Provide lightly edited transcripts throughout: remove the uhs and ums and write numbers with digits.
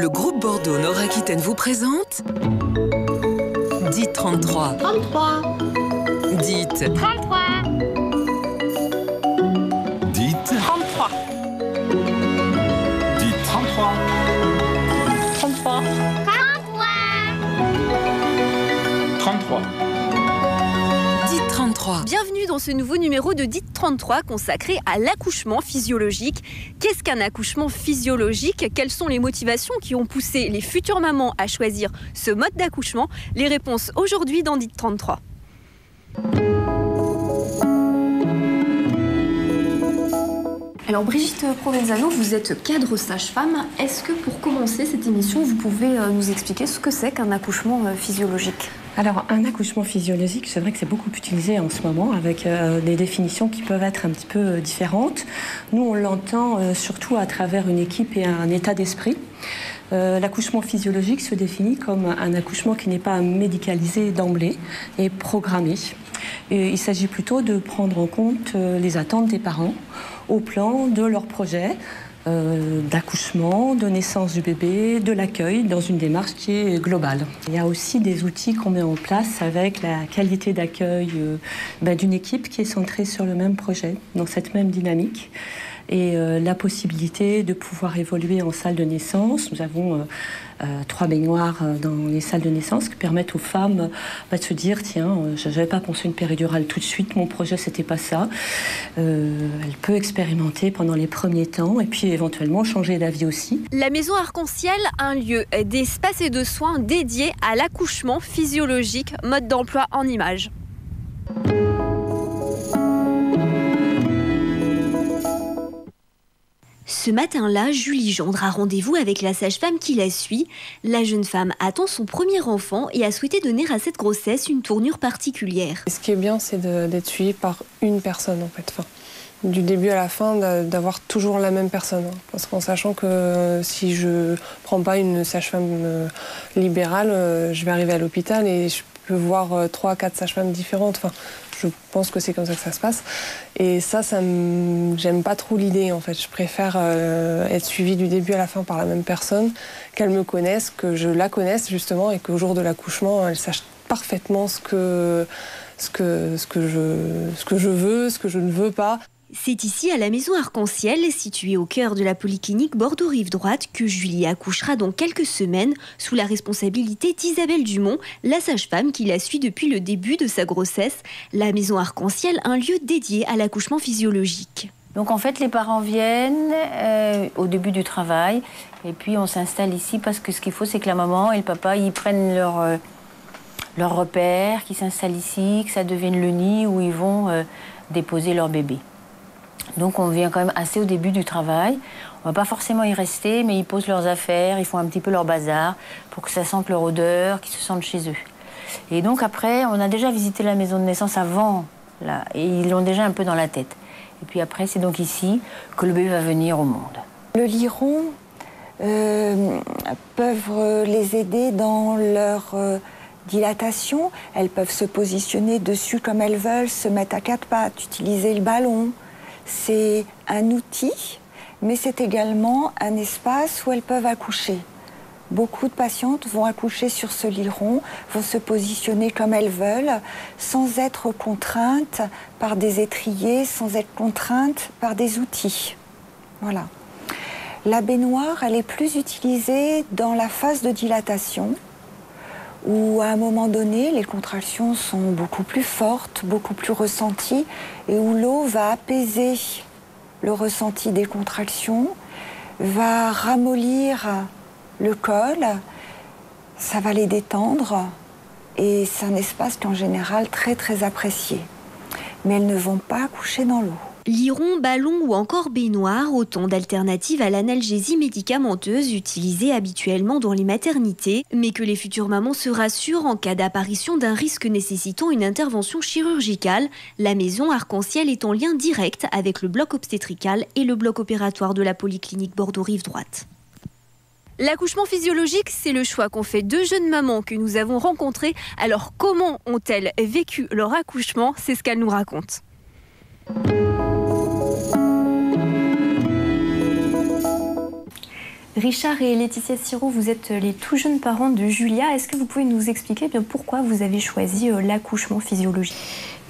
Le groupe Bordeaux Nord-Aquitaine vous présente Dites 33. 33. Dites 33. Dites 33. Dites 33. 33. 33. Dites 33. Bienvenue dans ce nouveau numéro de Dites 33 consacré à l'accouchement physiologique. Qu'est-ce qu'un accouchement physiologique? Quelles sont les motivations qui ont poussé les futures mamans à choisir ce mode d'accouchement? Les réponses aujourd'hui dans Dites 33. Alors Brigitte Provenzano, vous êtes cadre sage-femme. Est-ce que pour commencer cette émission, vous pouvez nous expliquer ce que c'est qu'un accouchement physiologique? Alors, un accouchement physiologique, c'est vrai que c'est beaucoup utilisé en ce moment avec des définitions qui peuvent être un petit peu différentes. Nous, on l'entend surtout à travers une équipe et un état d'esprit. L'accouchement physiologique se définit comme un accouchement qui n'est pas médicalisé d'emblée et programmé. Et il s'agit plutôt de prendre en compte les attentes des parents au plan de leur projet d'accouchement, de naissance du bébé, de l'accueil, dans une démarche qui est globale. Il y a aussi des outils qu'on met en place avec la qualité d'accueil d'une équipe qui est centrée sur le même projet, dans cette même dynamique. Et la possibilité de pouvoir évoluer en salle de naissance. Nous avons 3 baignoires dans les salles de naissance qui permettent aux femmes de se dire tiens, je n'avais pas pensé une péridurale tout de suite, mon projet c'était pas ça. Elle peut expérimenter pendant les premiers temps et puis éventuellement changer d'avis aussi. La maison Arc-en-Ciel, un lieu d'espace et de soins dédié à l'accouchement physiologique, mode d'emploi en images. Ce matin-là, Julie Gendre a rendez-vous avec la sage-femme qui la suit. La jeune femme attend son premier enfant et a souhaité donner à cette grossesse une tournure particulière. Ce qui est bien, c'est d'être suivi par une personne, en fait. Enfin, du début à la fin, d'avoir toujours la même personne. Parce qu'en sachant que si je prends pas une sage-femme libérale, je vais arriver à l'hôpital et je peux voir 3 à 4 sages-femmes différentes. Enfin, je pense que c'est comme ça que ça se passe. Et ça j'aime pas trop l'idée, en fait. Je préfère être suivie du début à la fin par la même personne, qu'elle me connaisse, que je la connaisse, justement, et qu'au jour de l'accouchement, elle sache parfaitement ce que je veux, ce que je ne veux pas. C'est ici, à la maison Arc-en-Ciel, située au cœur de la polyclinique Bordeaux-Rive-Droite, que Julie accouchera dans quelques semaines, sous la responsabilité d'Isabelle Dumont, la sage-femme qui la suit depuis le début de sa grossesse. La maison Arc-en-Ciel, un lieu dédié à l'accouchement physiologique. Donc en fait, les parents viennent au début du travail, et puis on s'installe ici parce que ce qu'il faut, c'est que la maman et le papa, ils prennent leur repère, qu'ils s'installent ici, que ça devienne le nid où ils vont déposer leur bébé. Donc on vient quand même assez au début du travail. On va pas forcément y rester, mais ils posent leurs affaires, ils font un petit peu leur bazar pour que ça sente leur odeur, qu'ils se sentent chez eux. Et donc après, on a déjà visité la maison de naissance avant, là, et ils l'ont déjà un peu dans la tête. Et puis après, c'est donc ici que le bébé va venir au monde. Le liron peuvent les aider dans leur dilatation. Elles peuvent se positionner dessus comme elles veulent, se mettre à 4 pattes, utiliser le ballon. C'est un outil, mais c'est également un espace où elles peuvent accoucher. Beaucoup de patientes vont accoucher sur ce liron, vont se positionner comme elles veulent, sans être contraintes par des étriers, sans être contraintes par des outils. Voilà. La baignoire, elle est plus utilisée dans la phase de dilatation, où à un moment donné, les contractions sont beaucoup plus fortes, beaucoup plus ressenties, et où l'eau va apaiser le ressenti des contractions, va ramollir le col, ça va les détendre, et c'est un espace qui est en général très très apprécié. Mais elles ne vont pas accoucher dans l'eau. Liron, ballon ou encore baignoire, autant d'alternatives à l'analgésie médicamenteuse utilisée habituellement dans les maternités, mais que les futures mamans se rassurent en cas d'apparition d'un risque nécessitant une intervention chirurgicale. La maison Arc-en-Ciel est en lien direct avec le bloc obstétrical et le bloc opératoire de la polyclinique Bordeaux-Rive-Droite. L'accouchement physiologique, c'est le choix qu'ont fait 2 jeunes mamans que nous avons rencontrées. Alors comment ont-elles vécu leur accouchement? C'est ce qu'elles nous racontent. Richard et Laetitia Siro, vous êtes les tout jeunes parents de Julia. Est-ce que vous pouvez nous expliquer pourquoi vous avez choisi l'accouchement physiologique?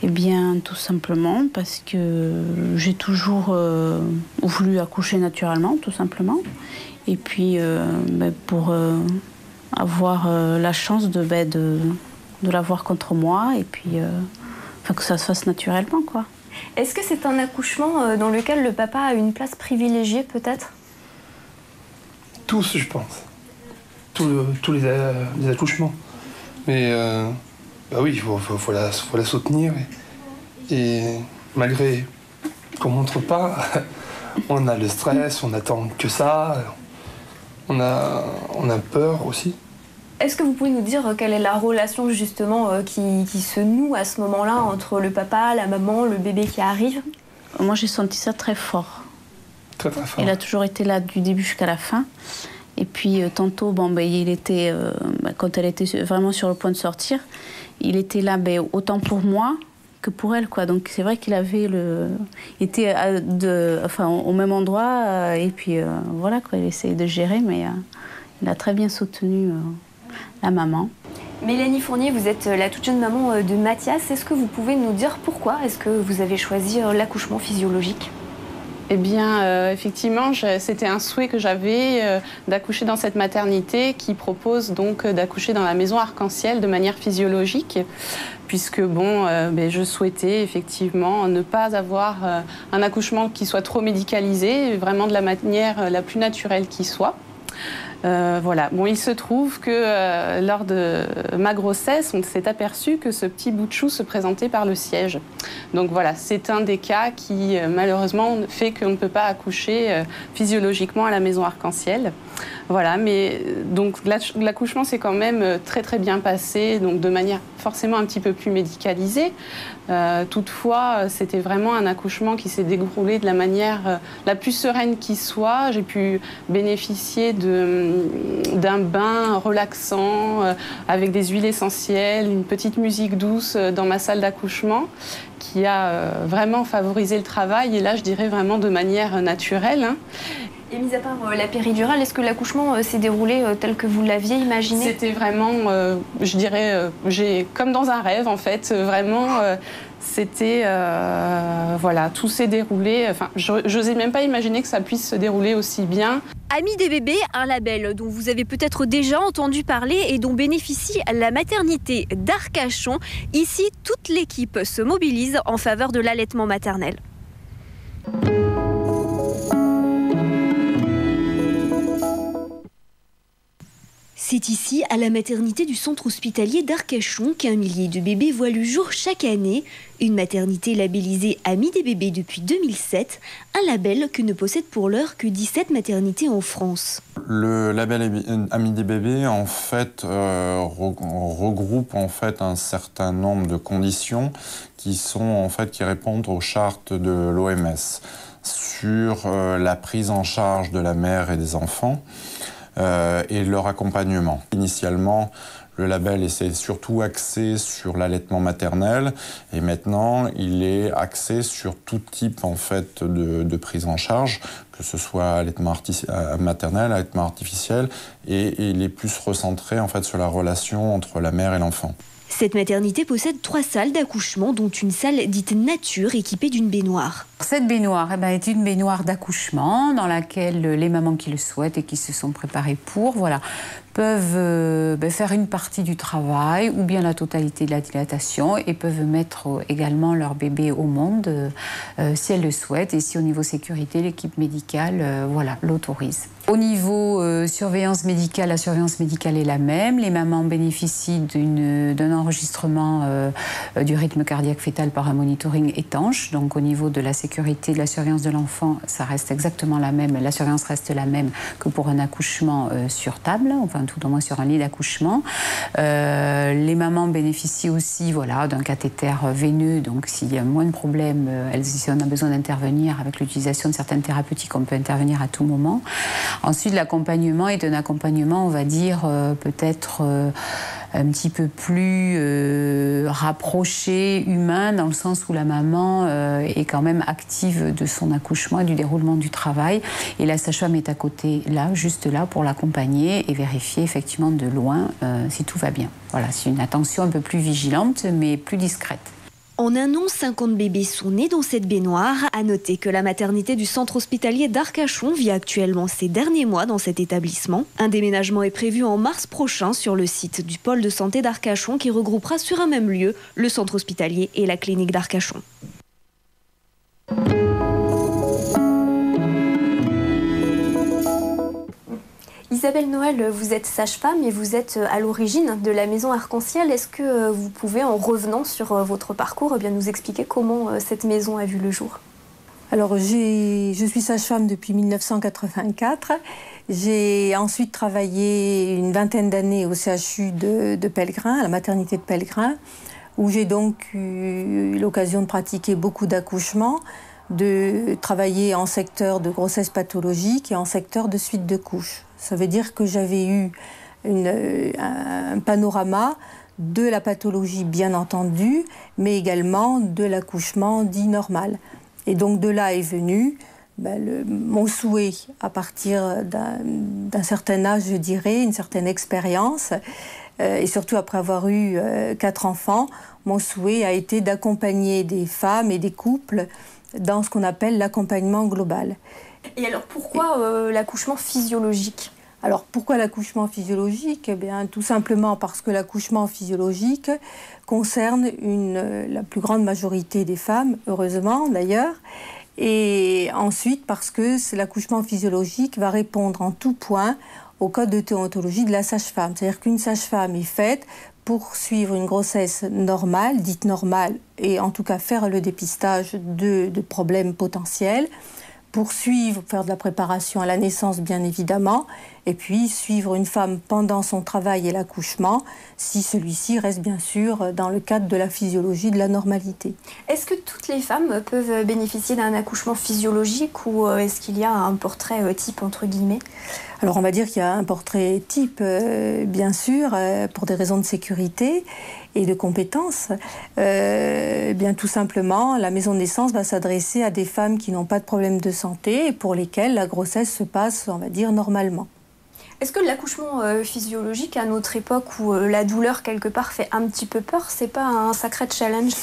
Eh bien, tout simplement parce que j'ai toujours voulu accoucher naturellement, tout simplement. Et puis, pour avoir la chance de l'avoir contre moi et puis que ça se fasse naturellement, quoi. Est-ce que c'est un accouchement dans lequel le papa a une place privilégiée, peut-être? Tous, je pense. Tous les accouchements. Mais oui, il faut la soutenir. Et malgré qu'on ne montre pas, on a le stress, on attend que ça. On a peur aussi. Est-ce que vous pouvez nous dire quelle est la relation justement qui se noue à ce moment-là entre le papa, la maman, le bébé qui arrive? Moi, j'ai senti ça très fort. Très très fort. Il a toujours été là du début jusqu'à la fin. Et puis tantôt, il était, quand elle était vraiment sur le point de sortir, il était là autant pour moi que pour elle, quoi. Donc c'est vrai qu'il avait il était au même endroit et puis voilà, quoi. Il essayait de gérer, mais il a très bien soutenu la maman. Mélanie Fournier, vous êtes la toute jeune maman de Mathias. Est-ce que vous pouvez nous dire pourquoi est-ce que vous avez choisi l'accouchement physiologique? Eh bien, effectivement, c'était un souhait que j'avais d'accoucher dans cette maternité qui propose donc d'accoucher dans la maison Arc-en-Ciel de manière physiologique, puisque je souhaitais effectivement ne pas avoir un accouchement qui soit trop médicalisé, vraiment de la manière la plus naturelle qui soit. Voilà. Il se trouve que lors de ma grossesse, on s'est aperçu que ce petit bout de chou se présentait par le siège. Donc voilà, c'est un des cas qui malheureusement fait qu'on ne peut pas accoucher physiologiquement à la maison Arc-en-Ciel. Voilà, mais donc l'accouchement s'est quand même très très bien passé, donc de manière forcément un petit peu plus médicalisée. Toutefois, c'était vraiment un accouchement qui s'est déroulé de la manière la plus sereine qui soit. J'ai pu bénéficier d'un bain relaxant avec des huiles essentielles, une petite musique douce dans ma salle d'accouchement qui a vraiment favorisé le travail, et là je dirais vraiment de manière naturelle. Et mis à part la péridurale, est-ce que l'accouchement s'est déroulé tel que vous l'aviez imaginé? C'était vraiment, je dirais, comme dans un rêve en fait, vraiment. C'était, tout s'est déroulé. Enfin, j'osais même pas imaginer que ça puisse se dérouler aussi bien. Amis des bébés, un label dont vous avez peut-être déjà entendu parler et dont bénéficie la maternité d'Arcachon. Ici, toute l'équipe se mobilise en faveur de l'allaitement maternel. C'est ici, à la maternité du centre hospitalier d'Arcachon, qu'un millier de bébés voient le jour chaque année. Une maternité labellisée Amis des bébés depuis 2007, un label que ne possède pour l'heure que 17 maternités en France. Le label Amis des bébés, en fait, regroupe en fait un certain nombre de conditions qui répondent aux chartes de l'OMS sur la prise en charge de la mère et des enfants. Et leur accompagnement. Initialement, le label était surtout axé sur l'allaitement maternel, et maintenant il est axé sur tout type en fait de prise en charge, que ce soit allaitement maternel, allaitement artificiel, et il est plus recentré en fait sur la relation entre la mère et l'enfant. Cette maternité possède 3 salles d'accouchement, dont une salle dite nature équipée d'une baignoire. Cette baignoire est une baignoire d'accouchement dans laquelle les mamans qui le souhaitent et qui se sont préparées pour peuvent faire une partie du travail ou bien la totalité de la dilatation, et peuvent mettre également leur bébé au monde si elles le souhaitent, et si au niveau sécurité l'équipe médicale l'autorise. Au niveau surveillance médicale, la surveillance médicale est la même. Les mamans bénéficient d'un enregistrement du rythme cardiaque fœtal par un monitoring étanche. Donc au niveau de la sécurité, de la surveillance de l'enfant, ça reste exactement la même. La surveillance reste la même que pour un accouchement sur table, enfin tout au moins sur un lit d'accouchement. Les mamans bénéficient aussi d'un cathéter veineux. Donc s'il y a moins de problèmes, si on a besoin d'intervenir avec l'utilisation de certaines thérapeutiques, on peut intervenir à tout moment. Ensuite, l'accompagnement est un accompagnement, on va dire, peut-être un petit peu plus rapproché, humain, dans le sens où la maman est quand même active de son accouchement et du déroulement du travail. Et la sage-femme est à côté, là, juste là, pour l'accompagner et vérifier effectivement de loin si tout va bien. Voilà, c'est une attention un peu plus vigilante, mais plus discrète. En un an, 50 bébés sont nés dans cette baignoire. À noter que la maternité du centre hospitalier d'Arcachon vit actuellement ses derniers mois dans cet établissement. Un déménagement est prévu en mars prochain sur le site du pôle de santé d'Arcachon qui regroupera sur un même lieu le centre hospitalier et la clinique d'Arcachon. Isabelle Noël, vous êtes sage-femme et vous êtes à l'origine de la maison Arc-en-Ciel. Est-ce que vous pouvez, en revenant sur votre parcours, bien nous expliquer comment cette maison a vu le jour? Alors, je suis sage-femme depuis 1984. J'ai ensuite travaillé une vingtaine d'années au CHU de Pellegrin, à la maternité de Pellegrin, où j'ai donc eu l'occasion de pratiquer beaucoup d'accouchements, de travailler en secteur de grossesse pathologique et en secteur de suite de couches. Ça veut dire que j'avais eu un panorama de la pathologie, bien entendu, mais également de l'accouchement dit normal. Et donc de là est venu mon souhait, à partir d'un certain âge, je dirais, une certaine expérience, et surtout après avoir eu 4 enfants, mon souhait a été d'accompagner des femmes et des couples dans ce qu'on appelle l'accompagnement global. Et alors pourquoi l'accouchement physiologique? Alors pourquoi l'accouchement physiologique? Eh bien, tout simplement parce que l'accouchement physiologique concerne la plus grande majorité des femmes, heureusement d'ailleurs, et ensuite parce que l'accouchement physiologique va répondre en tout point au code de déontologie de la sage-femme. C'est-à-dire qu'une sage-femme est faite pour suivre une grossesse normale, dite normale, et en tout cas faire le dépistage de problèmes potentiels, pour faire de la préparation à la naissance, bien évidemment, et puis suivre une femme pendant son travail et l'accouchement, si celui-ci reste bien sûr dans le cadre de la physiologie de la normalité. Est-ce que toutes les femmes peuvent bénéficier d'un accouchement physiologique ou est-ce qu'il y a un portrait type, entre guillemets? Alors on va dire qu'il y a un portrait type, bien sûr, pour des raisons de sécurité et de compétences. Bien tout simplement, la maison de naissance va s'adresser à des femmes qui n'ont pas de problème de santé et pour lesquelles la grossesse se passe, on va dire, normalement. Est-ce que l'accouchement physiologique, à notre époque où la douleur quelque part fait un petit peu peur, c'est pas un sacré challenge?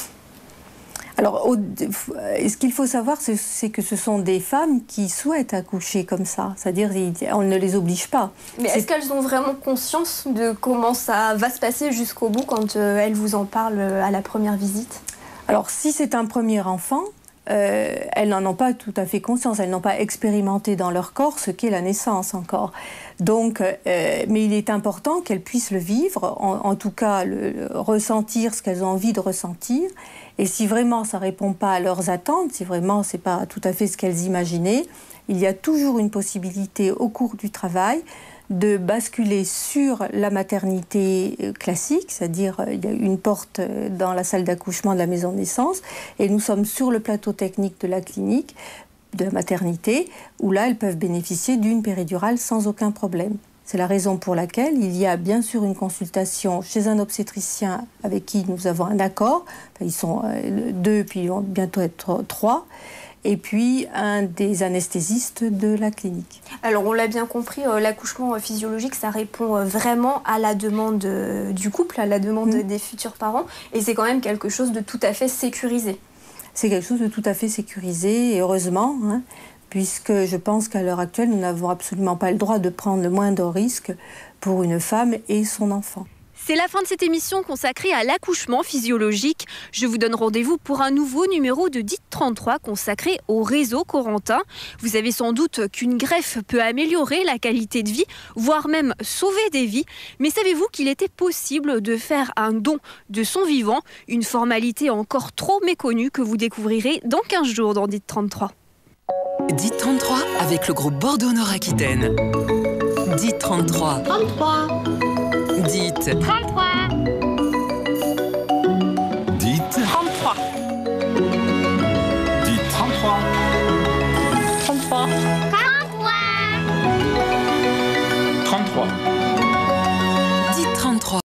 Alors, ce qu'il faut savoir, c'est que ce sont des femmes qui souhaitent accoucher comme ça. C'est-à-dire, on ne les oblige pas. Mais est-ce qu'elles ont vraiment conscience de comment ça va se passer jusqu'au bout quand elles vous en parlent à la première visite? Alors, si c'est un premier enfant, elles n'en ont pas tout à fait conscience. Elles n'ont pas expérimenté dans leur corps ce qu'est la naissance encore. Donc, mais il est important qu'elles puissent le vivre, en tout cas ressentir ce qu'elles ont envie de ressentir. Et si vraiment ça ne répond pas à leurs attentes, si vraiment ce n'est pas tout à fait ce qu'elles imaginaient, il y a toujours une possibilité au cours du travail de basculer sur la maternité classique, c'est-à-dire il y a une porte dans la salle d'accouchement de la maison de naissance, et nous sommes sur le plateau technique de la clinique, de la maternité, où là, elles peuvent bénéficier d'une péridurale sans aucun problème. C'est la raison pour laquelle il y a bien sûr une consultation chez un obstétricien avec qui nous avons un accord. Enfin, ils sont 2, puis ils vont bientôt être 3. Et puis un des anesthésistes de la clinique. Alors on l'a bien compris, l'accouchement physiologique, ça répond vraiment à la demande du couple, à la demande des futurs parents. Et c'est quand même quelque chose de tout à fait sécurisé. C'est quelque chose de tout à fait sécurisé, et heureusement, hein, puisque je pense qu'à l'heure actuelle, nous n'avons absolument pas le droit de prendre le moindre risque pour une femme et son enfant. C'est la fin de cette émission consacrée à l'accouchement physiologique. Je vous donne rendez-vous pour un nouveau numéro de DIT 33 consacré au réseau Corentin. Vous savez sans doute qu'une greffe peut améliorer la qualité de vie, voire même sauver des vies. Mais savez-vous qu'il était possible de faire un don de son vivant, une formalité encore trop méconnue que vous découvrirez dans 15 jours dans DIT 33. DIT 33 avec le groupe Bordeaux Nord-Aquitaine. DIT 33. 33. DIT 33.